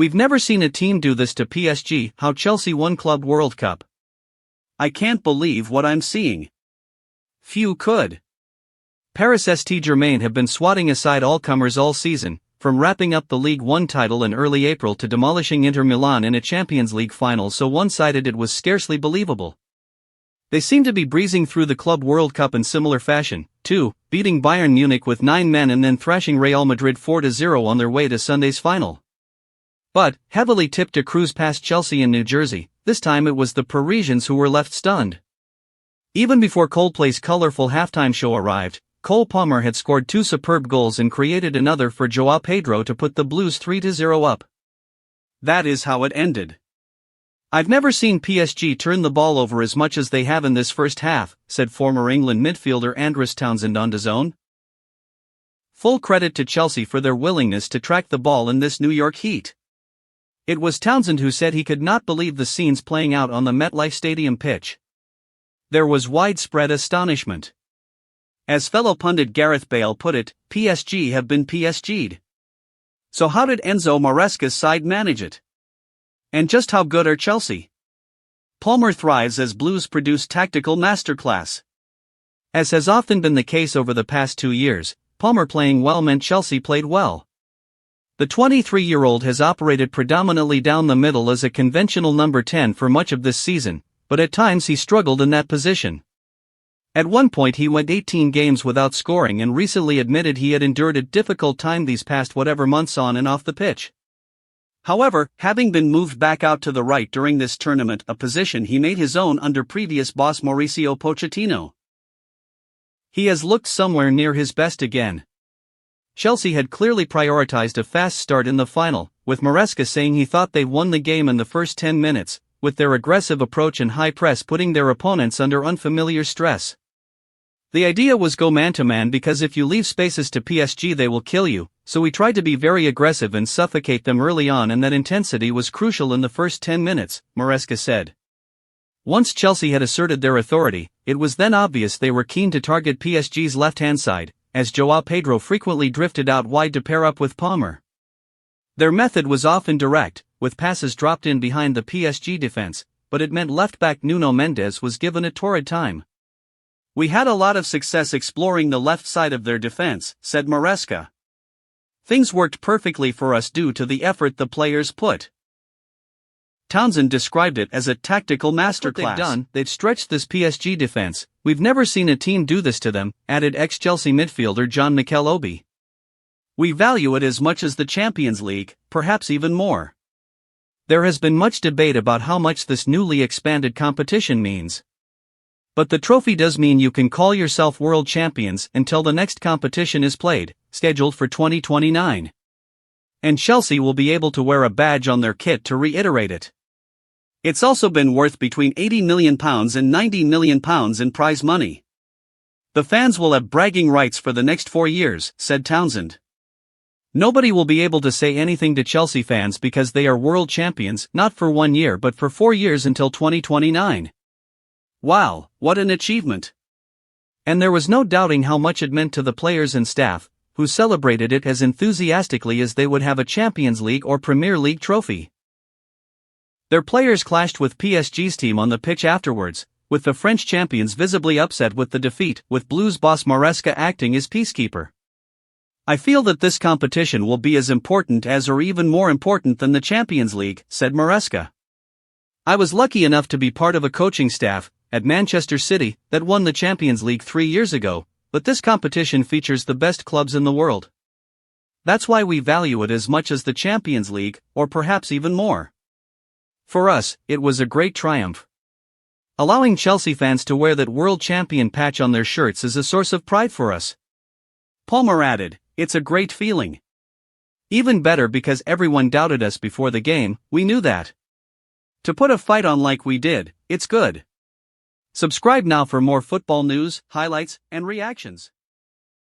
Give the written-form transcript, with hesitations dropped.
We've never seen a team do this to PSG. How Chelsea won Club World Cup. I can't believe what I'm seeing. Few could. Paris Saint-Germain have been swatting aside all-comers all season, from wrapping up the Ligue 1 title in early April to demolishing Inter Milan in a Champions League final so one-sided it was scarcely believable. They seem to be breezing through the Club World Cup in similar fashion, too, beating Bayern Munich with 9 men and then thrashing Real Madrid 4-0 on their way to Sunday's final. But, heavily tipped to cruise past Chelsea in New Jersey, this time it was the Parisians who were left stunned. Even before Coldplay's colorful halftime show arrived, Cole Palmer had scored 2 superb goals and created another for João Pedro to put the Blues 3-0 up. That is how it ended. I've never seen PSG turn the ball over as much as they have in this first half, said former England midfielder Andros Townsend on DAZN. Full credit to Chelsea for their willingness to track the ball in this New York heat. It was Townsend who said he could not believe the scenes playing out on the MetLife Stadium pitch. There was widespread astonishment. As fellow pundit Gareth Bale put it, PSG have been PSG'd. So how did Enzo Maresca's side manage it? And just how good are Chelsea? Palmer thrives as Blues produce tactical masterclass. As has often been the case over the past 2 years, Palmer playing well meant Chelsea played well. The 23-year-old has operated predominantly down the middle as a conventional number 10 for much of this season, but at times he struggled in that position. At one point he went 18 games without scoring and recently admitted he had endured a difficult time these past whatever months on and off the pitch. However, having been moved back out to the right during this tournament, a position he made his own under previous boss Mauricio Pochettino, he has looked somewhere near his best again. Chelsea had clearly prioritized a fast start in the final, with Maresca saying he thought they won the game in the first 10 minutes, with their aggressive approach and high press putting their opponents under unfamiliar stress. The idea was go man-to-man because if you leave spaces to PSG they will kill you, so we tried to be very aggressive and suffocate them early on, and that intensity was crucial in the first 10 minutes, Maresca said. Once Chelsea had asserted their authority, it was then obvious they were keen to target PSG's left-hand side, as João Pedro frequently drifted out wide to pair up with Palmer. Their method was often direct, with passes dropped in behind the PSG defense, but it meant left-back Nuno Mendes was given a torrid time. We had a lot of success exploring the left side of their defense, said Maresca. Things worked perfectly for us due to the effort the players put. Townsend described it as a tactical masterclass. They've stretched this PSG defense. We've never seen a team do this to them, added ex-Chelsea midfielder Jean-Michel Obi. We value it as much as the Champions League, perhaps even more. There has been much debate about how much this newly expanded competition means. But the trophy does mean you can call yourself world champions until the next competition is played, scheduled for 2029. And Chelsea will be able to wear a badge on their kit to reiterate it. It's also been worth between £80 million and £90 million in prize money. The fans will have bragging rights for the next 4 years, said Townsend. Nobody will be able to say anything to Chelsea fans because they are world champions, not for 1 year but for 4 years until 2029. Wow, what an achievement! And there was no doubting how much it meant to the players and staff, who celebrated it as enthusiastically as they would have a Champions League or Premier League trophy. Their players clashed with PSG's team on the pitch afterwards, with the French champions visibly upset with the defeat, with Blues boss Maresca acting as peacekeeper. I feel that this competition will be as important as or even more important than the Champions League, said Maresca. I was lucky enough to be part of a coaching staff at Manchester City that won the Champions League 3 years ago, but this competition features the best clubs in the world. That's why we value it as much as the Champions League, or perhaps even more. For us, it was a great triumph. Allowing Chelsea fans to wear that world champion patch on their shirts is a source of pride for us. Palmer added, it's a great feeling. Even better because everyone doubted us before the game, we knew that. To put a fight on like we did, it's good. Subscribe now for more football news, highlights, and reactions.